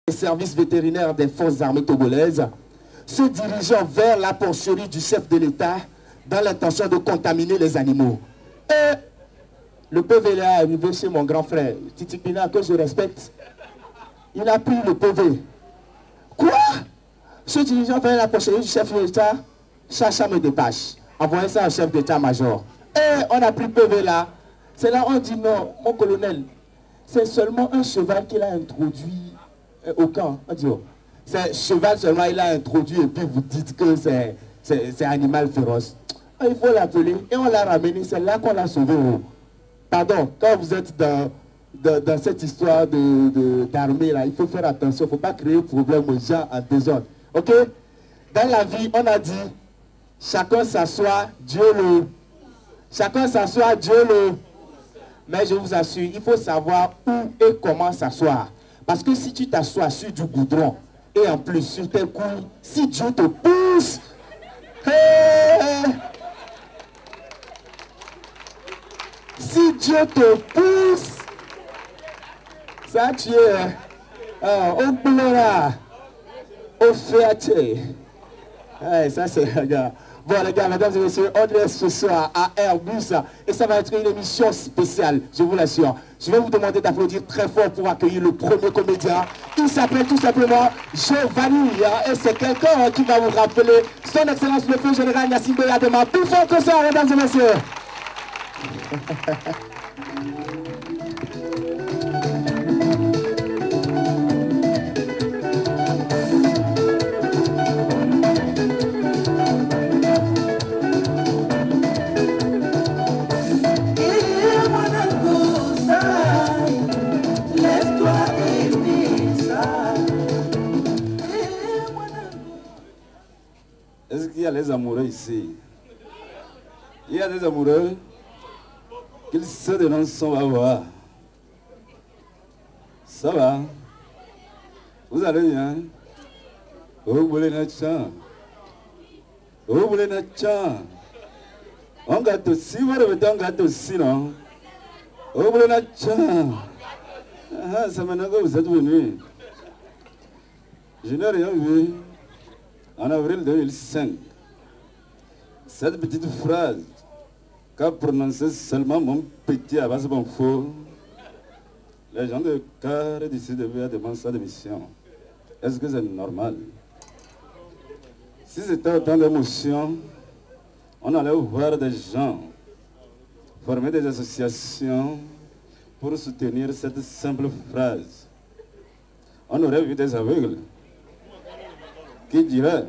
Les services vétérinaires des forces armées togolaises, se dirigeant vers la porcherie du chef de l'État dans l'intention de contaminer les animaux. Et le PV est arrivé chez mon grand frère, Titi Pina, que je respecte. Il a pris le PV. Quoi? Se dirigeant vers la porcherie du chef de l'État, Chacha me dépêche. Envoyez ça au chef d'état-major. Et on a pris le PV là. C'est là on dit non, mon colonel, c'est seulement un cheval qu'il a introduit au camp. On dit, oh, c'est cheval seulement il a introduit et puis vous dites que c'est animal féroce. Il faut l'appeler et on l'a ramené. C'est là qu'on l'a sauvé. Oh. Pardon, quand vous êtes dans cette histoire d'armée là, il faut faire attention. Il ne faut pas créer problème aux gens en désordre. Ok? Dans la vie, on a dit chacun s'assoit, Dieu le. Chacun s'assoit, Dieu le. Mais je vous assure, il faut savoir où et comment s'asseoir. Parce que si tu t'assois sur du goudron et en plus sur tes couilles, si Dieu te pousse, hey, si Dieu te pousse, ça tu es au boulot au fiaté. Hey, ça c'est regarde. Bon les gars, mesdames et messieurs, on est ce soir à Airbus et ça va être une émission spéciale, je vous l'assure. Je vais vous demander d'applaudir très fort pour accueillir le premier comédien. Il s'appelle tout simplement Giovanni et c'est quelqu'un qui va vous rappeler son excellence le feu général Yassine Boyadema. Plus fort que ça, mesdames et messieurs. Est-ce qu'il y a les amoureux ici? Il y a des amoureux qu'ils se dénoncent sans avoir. Ça va? Vous allez bien? Vous voulez notre chant? Vous voulez notre chant? On gâte aussi, vous revêtez un gâte aussi, non? Vous voulez notre chant? Ah, c'est maintenant que vous êtes venus. Je n'ai rien vu. En avril 2005, cette petite phrase qu'a prononcée seulement mon petit Abbas Bonfo, les gens de Car d'ici devaient demander sa démission. Est-ce que c'est normal? Si c'était autant d'émotions, on allait voir des gens former des associations pour soutenir cette simple phrase. On aurait vu des aveugles qui dirait,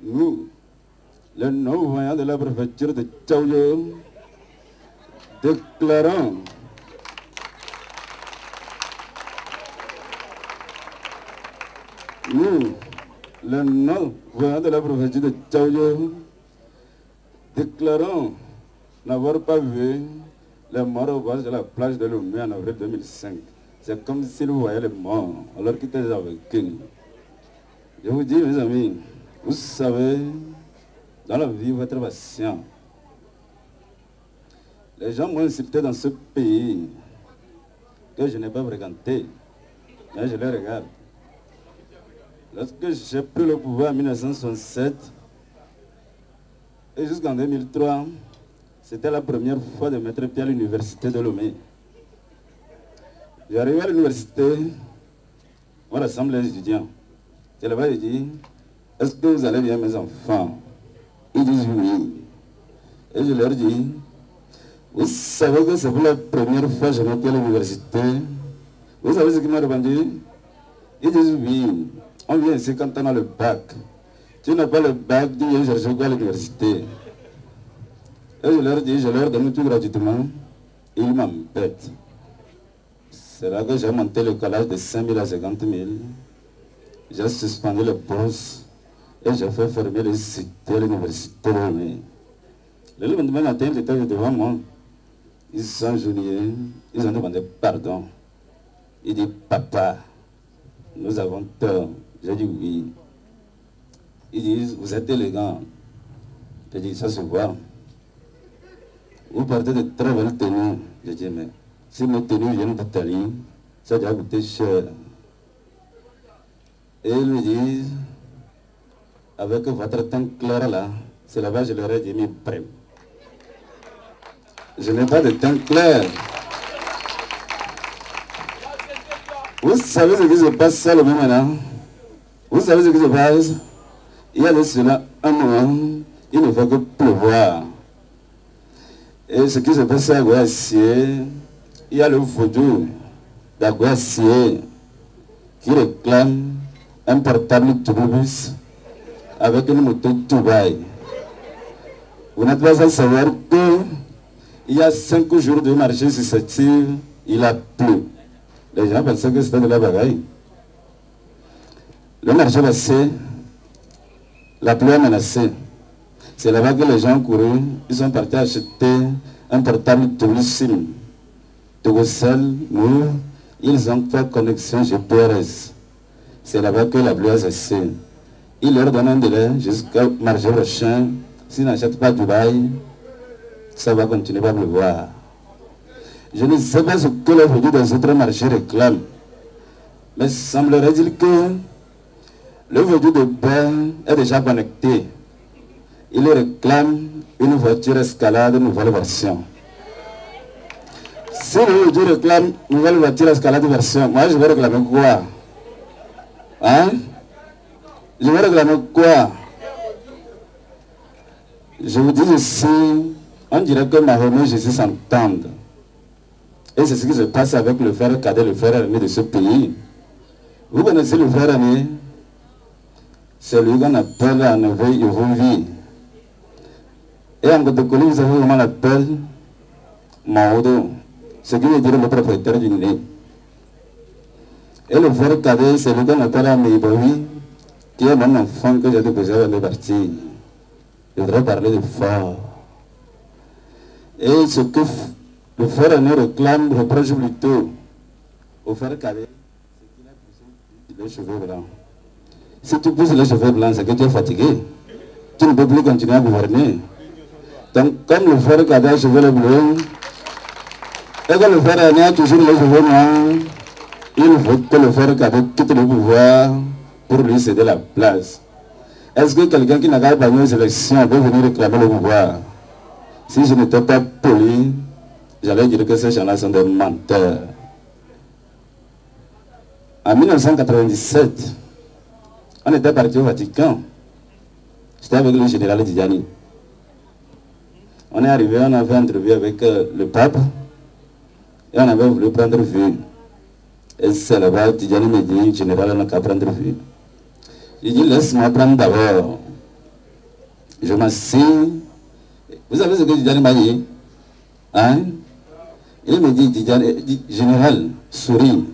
nous, les non-voyants de la préfecture de Tchaouyo, déclarons nous, les non-voyants de la préfecture de Tchaouyo, déclarons n'avoir pas vu les morts au bord de la plage de Lomé en avril 2005. C'est comme s'ils voyaient les morts alors qu'ils étaient aveugles. Je vous dis, mes amis, vous savez, dans la vie, il faut être patient. Les gens m'ont insulté dans ce pays que je n'ai pas fréquenté, mais je les regarde. Lorsque j'ai pris le pouvoir en 1967 et jusqu'en 2003, c'était la première fois de mettre pied à l'université de Lomé. J'arrive à l'université, on rassemble les étudiants. Et là-bas, il dit, est-ce que vous allez bien, mes enfants? Ils disent oui. Et je leur dis, vous savez que c'est pour la première fois que je monte à l'université. Vous savez ce qu'ils m'ont répondu? Ils disent oui. On vient ici quand on a le bac. Tu n'as pas le bac, tu viens chercher quoi à l'université? Et je leur donne tout gratuitement. Ils m'embêtent. C'est là que j'ai monté le collège de 5 000 à 50 000. J'ai suspendu les bourses et j'ai fait fermer les cités à l'université de Lomé. Le lendemain matin, ils étaient devant moi. Ils sont genouillés, ils ont demandé pardon. Ils disent, papa, nous avons tort. J'ai dit oui. Ils disent, vous êtes élégant. J'ai dit, ça se voit. Vous portez de très belles tenues. J'ai dit, mais si mes tenues viennent d'Italie, ça doit coûter cher. Et ils me disent, avec votre teint clair là, c'est là-bas que je leur ai dit, mais prêt. Je n'ai pas de teint clair. Vous savez ce qui se passe ça le moment maintenant? Vous savez ce qui se passe? Il y a de cela un moment, il ne faut que pleuvoir. Et ce qui se passe à Goyassier, il y a le vaudou d'Agoyassier qui réclame un portable Toubous avec une moto Toubaï. Vous n'êtes pas à savoir qu'il y a 5 jours de marché susceptible, il a plu. Les gens pensaient que c'était de la bagaille. Le marché passé, la pluie a menacé. C'est là-bas que les gens ont couru, ils sont partis acheter un portable Toulousim. Tougoussel, nous, ils ont fait connexion GPRS. C'est là-bas que la pluie a cessé. Ils leur donnent un délai jusqu'au marché prochain. S'ils n'achètent pas Dubaï, ça va continuer à pleuvoir. Je ne sais pas ce que les produits des autres marchés réclament. Mais semblerait-il que le vaudou de Ben est déjà connecté. Il réclame une voiture escalade nouvelle version. Si le vaudou réclame une nouvelle voiture escalade version, moi je vais réclamer quoi? Hein? Je vais réclamer quoi? Je vous dis ici, on dirait que Mahomet et Jésus s'entendent. Et c'est ce qui se passe avec le frère cadet, le frère aîné de ce pays. Vous connaissez le frère aîné? C'est lui qu'on appelle en éveil et vie. Et en Côte-Colis, vous savez comment on l'appelle? Maodo. Ce qui veut dire le propriétaire du nez. Et le frère cadet, c'est lui qu'on appelle Ameibawi, qui est mon enfant que j'ai déposé avant de partir. Je voudrais parler de fort. Et ce que le frère aîné réclame, reproche plutôt au frère cadet, c'est qu'il a poussé les cheveux blancs. Si tu pousses les cheveux blancs, c'est que tu es fatigué. Tu ne peux plus continuer à gouverner. Donc, comme le frère cadet a les cheveux bleus, et que le frère aîné a toujours les cheveux noirs, il faut que le frère cadet quitte le pouvoir pour lui céder la place. Est-ce que quelqu'un qui n'a pas gagné les élections peut venir réclamer le pouvoir? Si je n'étais pas poli, j'allais dire que ces gens-là sont des menteurs. En 1997, on était parti au Vatican. J'étais avec le général Tidjani. On est arrivé, on a fait entrevue avec le pape et on avait voulu prendre vue. Et c'est là-bas, Tidjani me dit, général, on n'a qu'à prendre vue. Il dit, laisse-moi prendre d'abord. Je m'assieds. Vous savez ce que Tidjani m'a dit? Hein? Il me dit, Tidjani, général, souris.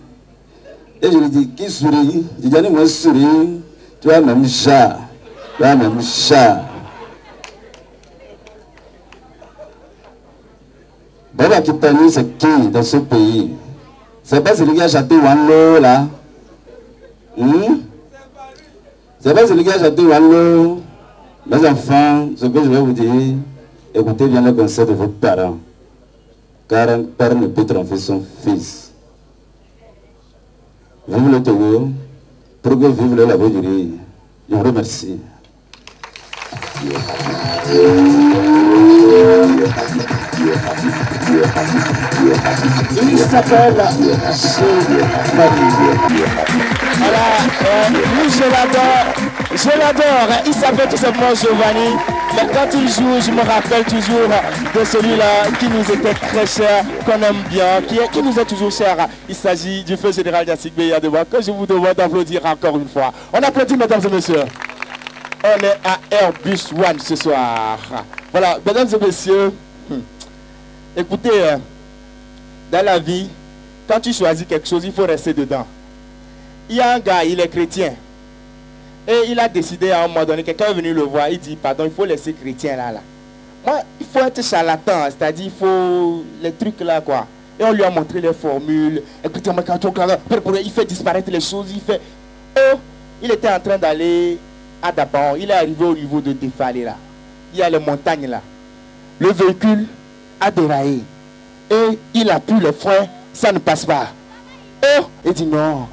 Et je lui dis, qui sourit? Tidjani, moi souris. Tu as même chat. Tu as même chat. Baba Kitani, c'est qui dans ce pays? C'est pas celui qui a chanté Wanlo là? C'est pas celui qui a chanté Wanlo? Mes enfants, ce que je vais vous dire, écoutez bien le conseil de vos parents. Car un père ne peut tromper son fils. Vive le Togo, pour que vive le Labodurie. Je vous remercie. Il s'appelle voilà, lui je l'adore, il s'appelle tout simplement Giovanni, mais quand il joue, je me rappelle toujours de celui-là qui nous était très cher, qu'on aime bien, qui nous est toujours cher. Il s'agit du feu général Yassik Beya Debois, que je vous demande d'applaudir encore une fois. On applaudit, mesdames et messieurs. On est à Airbus One ce soir. Voilà, mesdames et messieurs, écoutez, dans la vie, quand tu choisis quelque chose, il faut rester dedans. Il y a un gars, il est chrétien. Et il a décidé à un moment donné, quelqu'un est venu le voir, il dit, pardon, il faut laisser chrétien là. Moi, il faut être charlatan, c'est-à-dire il faut les trucs là quoi. Et on lui a montré les formules. Écoutez, il fait disparaître les choses, il fait... Oh, il était en train d'aller à Daban, il est arrivé au niveau de Défalé là. Il y a les montagnes là. Le véhicule a déraillé. Et il appuie le frein, ça ne passe pas. Oh, il dit non.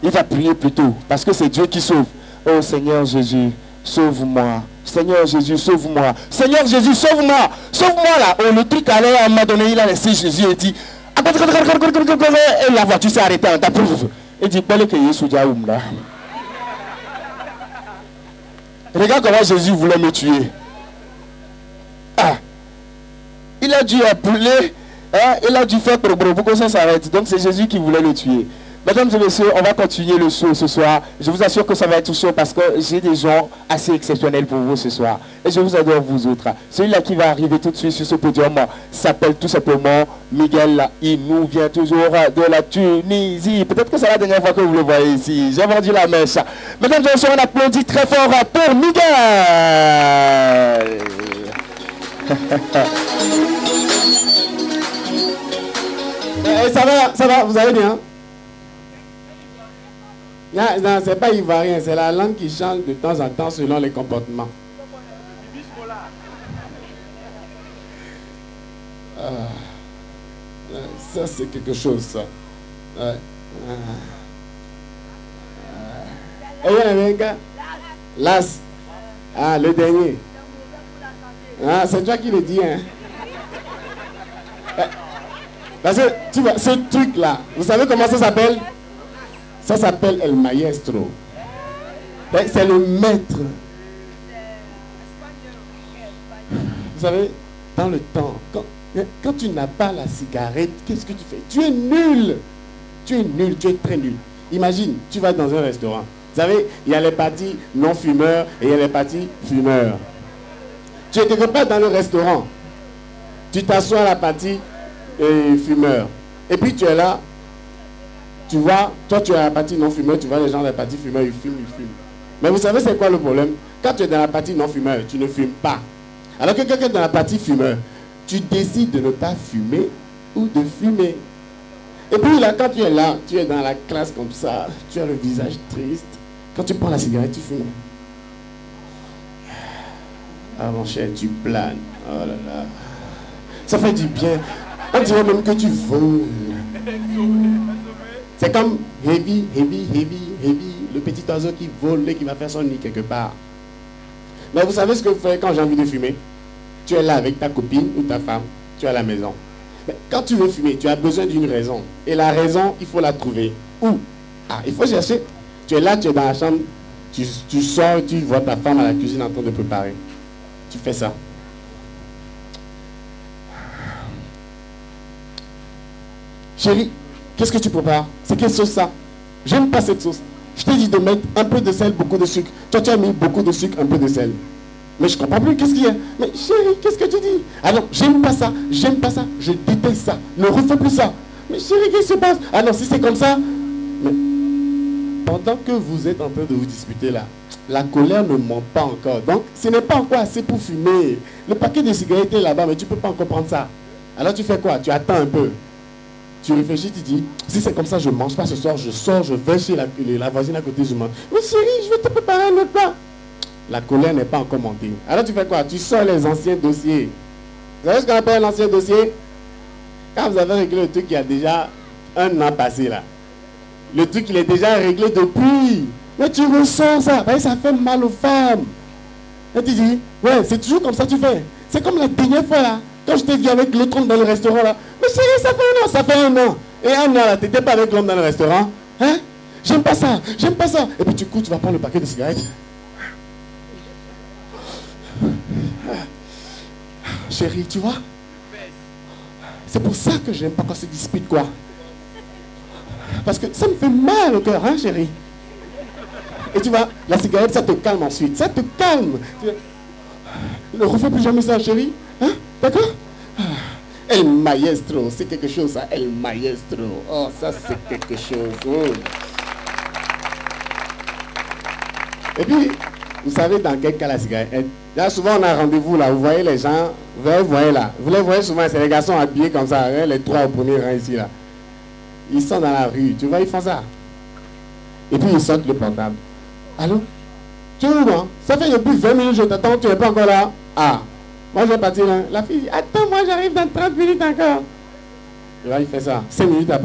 il va prier plutôt, parce que c'est Dieu qui sauve. Oh Seigneur Jésus, sauve-moi. Seigneur Jésus, sauve-moi. Seigneur Jésus, sauve-moi. Sauve-moi là. Oh, le truc allait à un moment donné, il a laissé Jésus et dit, et la voiture s'est arrêtée en tapant. Il dit, regarde comment Jésus voulait me tuer. Ah, il a dû appeler, hein, il a dû faire pour que ça s'arrête. Donc c'est Jésus qui voulait le tuer. Mesdames et messieurs, on va continuer le show ce soir. Je vous assure que ça va être chaud parce que j'ai des gens assez exceptionnels pour vous ce soir. Et je vous adore vous autres. Celui-là qui va arriver tout de suite sur ce podium s'appelle tout simplement Miguel. Il nous vient toujours de la Tunisie. Peut-être que c'est la dernière fois que vous le voyez ici. J'ai vendu la mèche. Mesdames et messieurs, on applaudit très fort pour Miguel. Ça va, vous allez bien? Non, c'est pas ivoirien, c'est la langue qui change de temps en temps selon les comportements. Ça, c'est quelque chose, ça. Et il y en avait un gars. Las. Ah, le dernier. Ah, c'est toi qui le dis, hein. Parce que, tu vois, ce truc-là, vous savez comment ça s'appelle? Ça s'appelle El Maestro. C'est le maître. Vous savez, dans le temps, quand tu n'as pas la cigarette, qu'est-ce que tu fais? Tu es nul. Tu es nul, tu es très nul. Imagine, tu vas dans un restaurant. Vous savez, il y a les parties non-fumeurs et il y a les parties fumeurs. Tu es quelque part dans le restaurant. Tu t'assois à la partie fumeur. Et puis tu es là. Tu vois, toi tu es à la partie non-fumeur, tu vois les gens de la partie fumeur, ils fument. Mais vous savez c'est quoi le problème? Quand tu es dans la partie non-fumeur, tu ne fumes pas. Alors que quelqu'un dans la partie fumeur, tu décides de ne pas fumer ou de fumer. Et puis là, quand tu es là, tu es dans la classe comme ça, tu as le visage triste. Quand tu prends la cigarette, tu fumes. Ah mon cher, tu planes. Oh là là. Ça fait du bien. On dirait même que tu voles. C'est comme heavy, le petit oiseau qui vole et qui va faire son nid quelque part. Mais vous savez ce que vous faites quand j'ai envie de fumer? Tu es là avec ta copine ou ta femme, tu es à la maison. Mais quand tu veux fumer, tu as besoin d'une raison. Et la raison, il faut la trouver. Où? Ah, il faut chercher. Tu es là, tu es dans la chambre, tu sors, tu vois ta femme à la cuisine en train de préparer. Tu fais ça. Chérie, qu'est-ce que tu prépares? C'est quelle sauce ça? J'aime pas cette sauce. Je t'ai dit de mettre un peu de sel, beaucoup de sucre. Toi, tu as mis beaucoup de sucre, un peu de sel. Mais je comprends plus, qu'est-ce qu'il y a? Mais chérie, qu'est-ce que tu dis? Ah non, j'aime pas ça, je déteste ça. Ne refais plus ça. Mais chérie, qu'est-ce qui se passe? Ah non, si c'est comme ça. Mais pendant que vous êtes en train de vous disputer là, la colère ne monte pas encore. Donc, ce n'est pas encore assez pour fumer. Le paquet de cigarettes est là-bas, mais tu ne peux pas encore prendre ça. Alors tu fais quoi? Tu attends un peu. Tu réfléchis, tu dis, si c'est comme ça, je ne mange pas ce soir, je sors, je vais chez la voisine à côté, je mange. Mais chérie, je vais te préparer un autre plat. La colère n'est pas encore montée. Alors tu fais quoi? Tu sors les anciens dossiers. Vous savez ce qu'on appelle l'ancien dossier? Quand vous avez réglé le truc il y a déjà un an passé là. Le truc il est déjà réglé depuis. Mais tu ressens ça. Ça fait mal aux femmes. Et tu dis, ouais, c'est toujours comme ça que tu fais. C'est comme la dernière fois là. Quand je t'ai vu avec l'autre homme dans le restaurant là. Mais chérie, ça fait un an, ça fait un an. Et un an là, tu n'étais pas avec l'homme dans le restaurant. Hein? J'aime pas ça, j'aime pas ça. Et puis tu cours, tu vas prendre le paquet de cigarettes. Chérie, tu vois? C'est pour ça que j'aime pas qu'on se dispute quoi. Parce que ça me fait mal au cœur, hein chérie? Et tu vois, la cigarette, ça te calme ensuite. Ça te calme. Ne refais plus jamais ça, chérie. Hein? D'accord? El Maestro, c'est quelque chose, ça. El Maestro. Oh, ça, c'est quelque chose. Oh. Et puis, vous savez dans quel cas la cigarette? Là, souvent, on a rendez-vous là. Vous voyez les gens, vous voyez là. Vous les voyez souvent, c'est les garçons habillés comme ça, hein, les trois au premier rang ici là. Ils sont dans la rue, tu vois, ils font ça. Et puis, ils sortent le portable. Allô? Tu es où, moi? Ça fait depuis 20 minutes, je t'attends, tu n'es pas encore là. Ah, moi je vais partir là. La fille dit, attends, moi j'arrive dans 30 minutes encore. Et là, il fait ça. 5 minutes après.